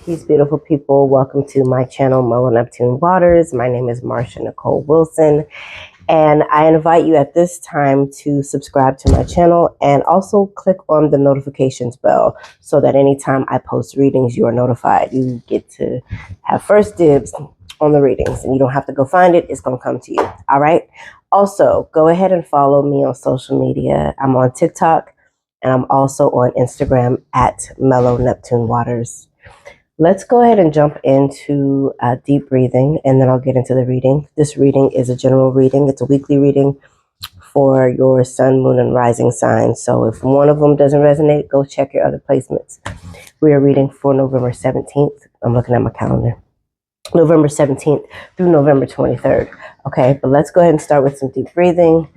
Peace, beautiful people. Welcome to my channel, MellowNeptuneWaters. My name is Marsha Nicole Wilson, and I invite you at this time to subscribe to my channel and also click on the notifications bell so that anytime I post readings, you are notified. You get to have first dibs on the readings, and you don't have to go find it. It's going to come to you. All right. Also, go ahead and follow me on social media. I'm on TikTok, and I'm also on Instagram at MellowNeptuneWaters. Let's go ahead and jump into deep breathing, and then I'll get into the reading. This reading is a general reading. It's a weekly reading for your sun, moon, and rising signs. So if one of them doesn't resonate, go check your other placements. We are reading for November 17th. I'm looking at my calendar. November 17th through November 23rd. Okay, but let's go ahead and start with some deep breathing.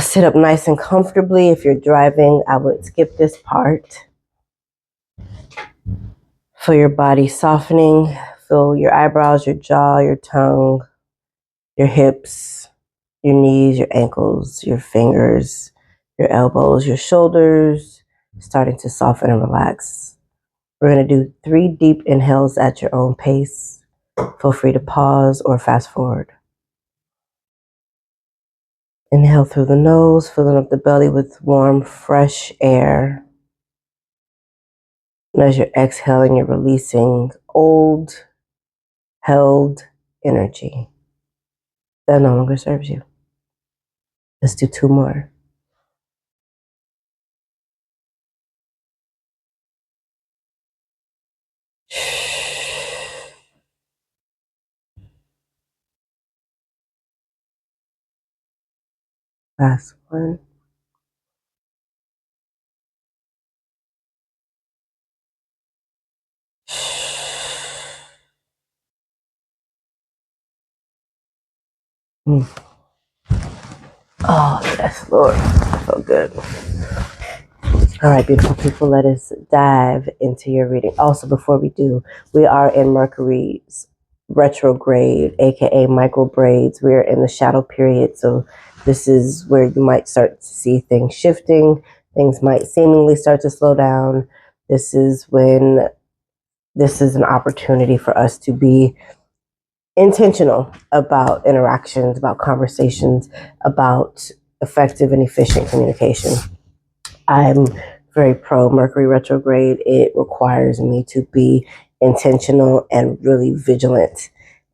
Sit up nice and comfortably. If you're driving, I would skip this part. Feel your body softening. Feel your eyebrows, your jaw, your tongue, your hips, your knees, your ankles, your fingers, your elbows, your shoulders, starting to soften and relax. We're going to do 3 deep inhales at your own pace. Feel free to pause or fast forward. Inhale through the nose, filling up the belly with warm, fresh air. And as you're exhaling, you're releasing old, held energy that no longer serves you. Let's do 2 more. Last one. Oh, yes, Lord. So good. All right, beautiful people, let us dive into your reading. Also, before we do, we are in Mercury's retrograde, aka micro braids. We're in the shadow period, so this is where you might start to see things shifting. Things might seemingly start to slow down. This is when this is an opportunity for us to be intentional about interactions, about conversations, about effective and efficient communication. I'm very pro Mercury retrograde. It requires me to be intentional and really vigilant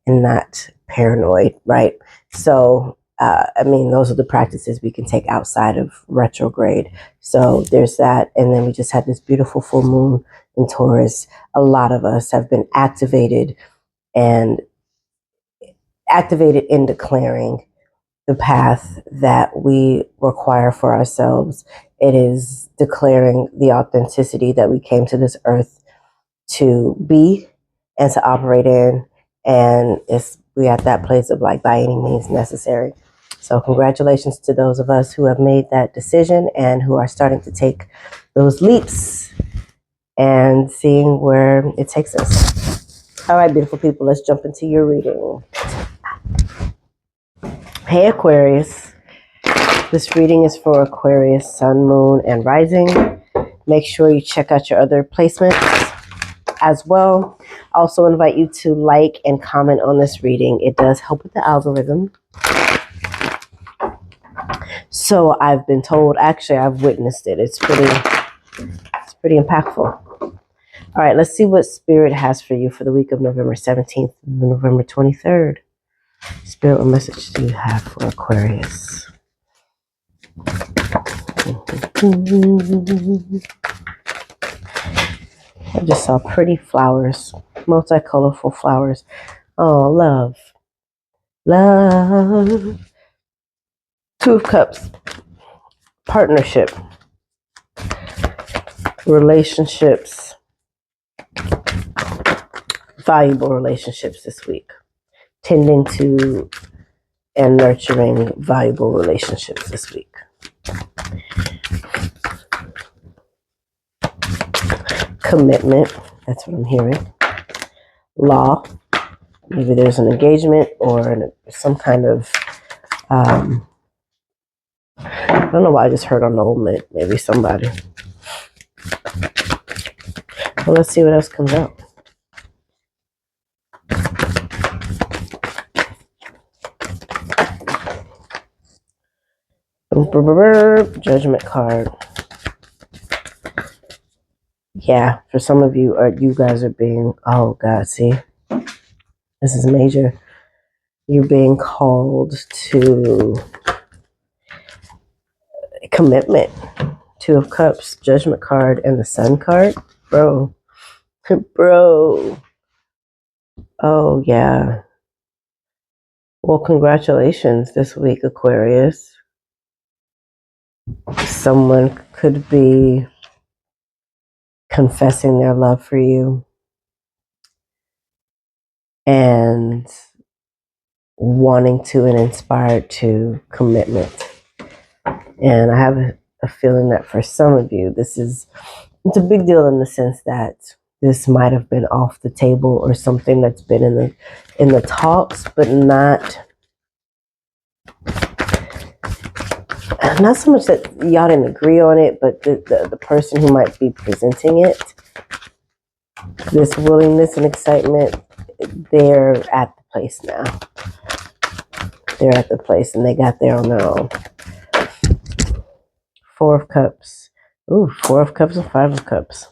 and not paranoid, right? So, I mean, those are the practices we can take outside of retrograde. So there's that. And then we just had this beautiful full moon in Taurus. A lot of us have been activated in declaring the path that we require for ourselves. It is declaring the authenticity that we came to this earth to be and to operate in. And we at that place of like, by any means necessary. So congratulations to those of us who have made that decision and who are starting to take those leaps and seeing where it takes us. All right, beautiful people, let's jump into your reading. Hey, Aquarius. This reading is for Aquarius, sun, moon, and rising. Make sure you check out your other placements as well. I also invite you to like and comment on this reading. It does help with the algorithm. So I've been told, actually I've witnessed it. It's pretty impactful. All right, let's see what Spirit has for you for the week of November 17th to November 23rd. Spirit, what message do you have for Aquarius? I just saw pretty flowers, multi-colorful flowers. Oh, love. Love. 2 of Cups. Partnership. Relationships. Valuable relationships this week. Tending to and nurturing valuable relationships this week. Commitment. That's what I'm hearing. Law. Maybe there's an engagement or some kind of, I don't know why I just heard annulment. Maybe somebody. Well, let's see what else comes out. Judgment card. Yeah, for some of you, you guys are being, oh God, see, this is major. You're being called to commitment. Two of Cups, Judgment card, and the Sun card. Bro. Bro. Oh, yeah. Well, congratulations this week, Aquarius. Someone could be confessing their love for you and wanting to and inspired to commitment. And I have a feeling that for some of you, it's a big deal in the sense that this might have been off the table or something that's been in the talks, but not so much that y'all didn't agree on it, but the person who might be presenting it, this willingness and excitement, they're at the place now. They're at the place and they got there on their own. Four of Cups. Ooh, Four of Cups and Five of Cups.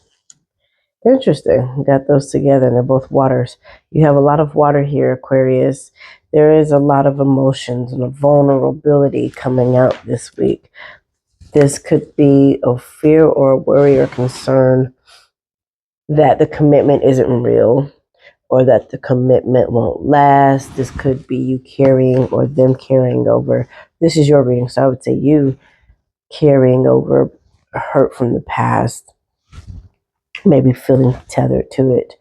Interesting. Got those together and they're both waters. You have a lot of water here, Aquarius. There is a lot of emotions and a vulnerability coming out this week. This could be a fear or a worry or concern that the commitment isn't real or that the commitment won't last. This could be you carrying or them carrying over. This is your reading, so I would say you carrying over hurt from the past, maybe feeling tethered to it,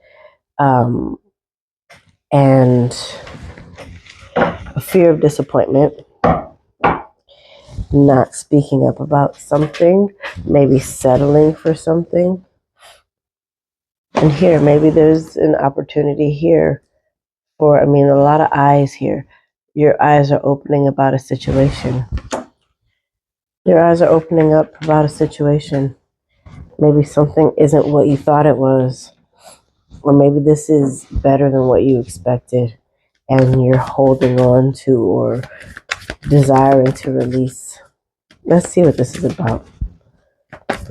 and a fear of disappointment, not speaking up about something, maybe settling for something. And here, maybe there's an opportunity here for, a lot of eyes here. Your eyes are opening about a situation. Your eyes are opening up about a situation. Maybe something isn't what you thought it was. Or maybe this is better than what you expected. And you're holding on to or desiring to release. Let's see what this is about.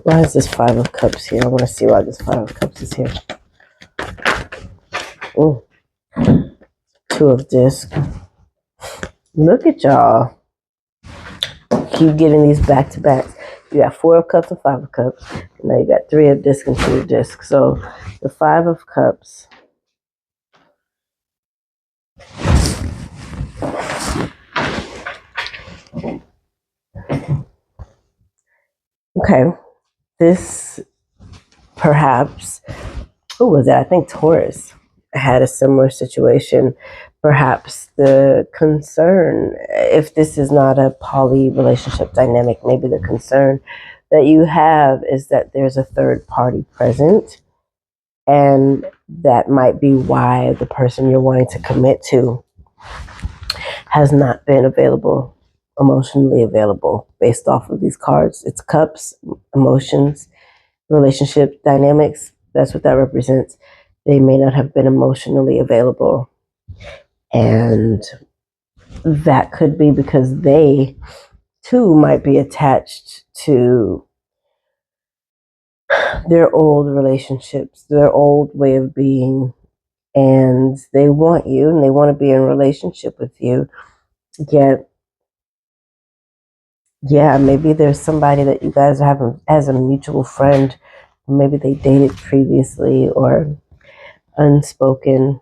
Why is this Five of Cups here? I want to see why this Five of Cups is here. Ooh. Two of Discs. Look at y'all. Keep getting these back to backs. You got Four of Cups and Five of Cups. Now you got Three of Discs and Two of Discs. So the Five of Cups. Okay. This perhaps, who was that? I think Taurus had a similar situation. Perhaps the concern, if this is not a poly relationship dynamic, maybe the concern that you have is that there's a third party present, and that might be why the person you're wanting to commit to has not been available, emotionally available, based off of these cards. It's Cups, emotions, relationship dynamics. That's what that represents. They may not have been emotionally available. And that could be because they too might be attached to their old relationships, their old way of being, and they want you and they want to be in a relationship with you. Yet, yeah, maybe there's somebody that you guys are having as a mutual friend. Maybe they dated previously, or unspoken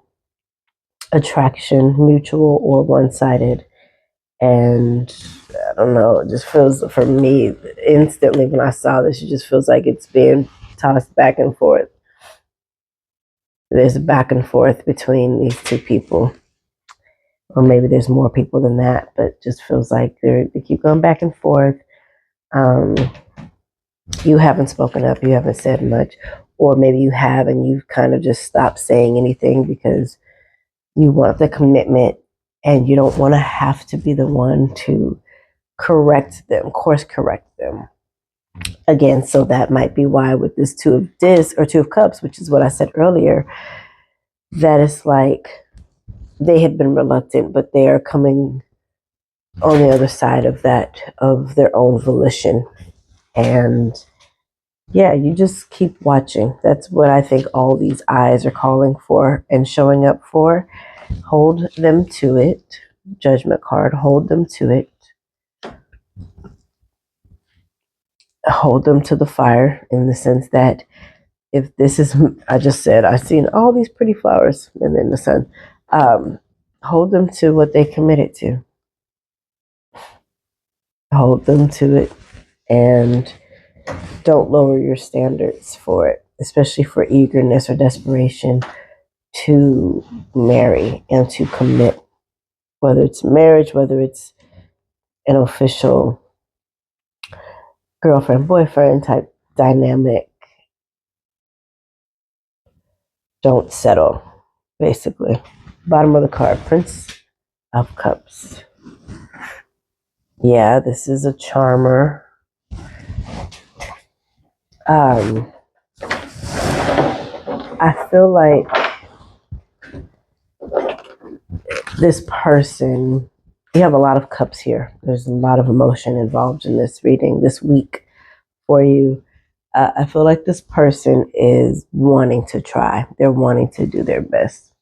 attraction, mutual or one-sided. And I don't know, it just feels, for me, instantly when I saw this, it just feels like it's being tossed back and forth. There's a back and forth between these two people. Or maybe there's more people than that, but it just feels like they keep going back and forth. You haven't spoken up, you haven't said much, or maybe you have and you've kind of just stopped saying anything because you want the commitment and you don't want to have to be the one to course correct them. Again, so that might be why with this Two of Discs or Two of Cups, which is what I said earlier, that it's like they had been reluctant, but they are coming on the other side of that, of their own volition. And yeah, you just keep watching. That's what I think all these eyes are calling for and showing up for. Hold them to it. Judgment card, hold them to it. Hold them to the fire, in the sense that if this is, I just said, I've seen all these pretty flowers and then the sun. Hold them to what they committed to. Hold them to it, and don't lower your standards for it, especially for eagerness or desperation to marry and to commit, whether it's marriage, whether it's an official girlfriend, boyfriend type dynamic. Don't settle, basically. Bottom of the card, Prince of Cups. Yeah, this is a charmer. I feel like this person, you have a lot of cups here. There's a lot of emotion involved in this reading this week for you. I feel like this person is wanting to try. They're wanting to do their best.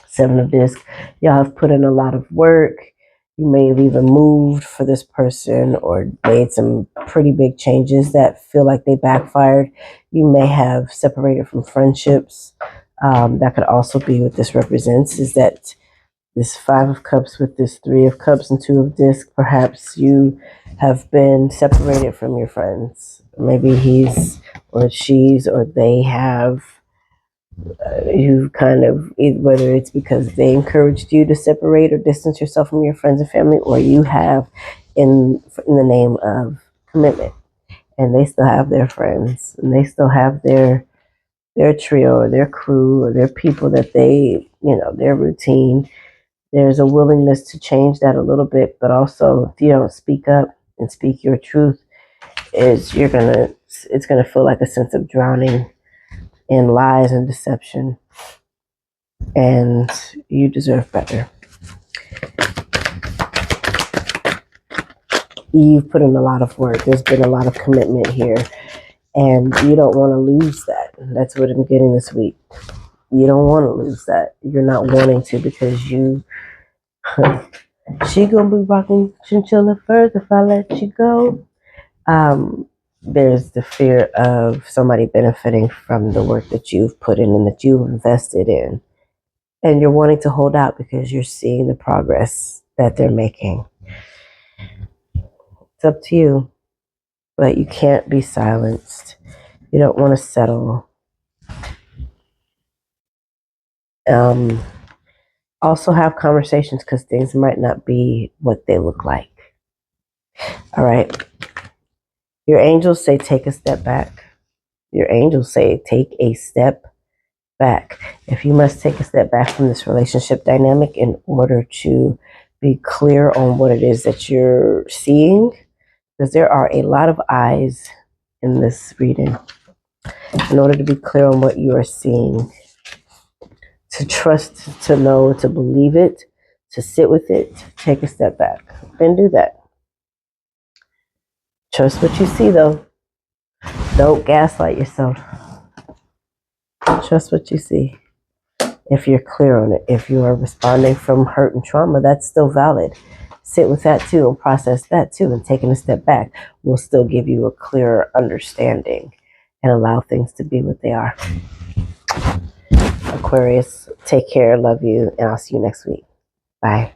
Seven of Discs. Y'all have put in a lot of work. You may have even moved for this person or made some pretty big changes that feel like they backfired. You may have separated from friendships. That could also be what this represents, is that this Five of Cups with this Three of Cups and Two of Discs, perhaps you have been separated from your friends. Maybe he's or she's or they have, you kind of, whether it's because they encouraged you to separate or distance yourself from your friends and family, or you have in the name of commitment, and they still have their friends and they still have their trio or their crew or their people that they, their routine. There's a willingness to change that a little bit, but also if you don't speak up and speak your truth, it's gonna feel like a sense of drowning in lies and deception, and you deserve better. You've put in a lot of work. There's been a lot of commitment here, and you don't want to lose that. That's what I'm getting this week. You don't want to lose that. You're not wanting to, because she gonna be rocking chinchilla furs if I let you go. There's the fear of somebody benefiting from the work that you've put in and that you've invested in. And you're wanting to hold out because you're seeing the progress that they're making. It's up to you, but you can't be silenced. You don't want to settle. Also have conversations, because things might not be what they look like. All right. Your angels say take a step back. Your angels say take a step back. If you must take a step back from this relationship dynamic in order to be clear on what it is that you're seeing, because there are a lot of eyes in this reading. In order to be clear on what you are seeing, to trust, to know, to believe it, to sit with it, take a step back and do that. Trust what you see, though. Don't gaslight yourself. Trust what you see. If you're clear on it, if you are responding from hurt and trauma, that's still valid. Sit with that too and process that too, and taking a step back will still give you a clearer understanding and allow things to be what they are. Aquarius, take care, love you, and I'll see you next week. Bye.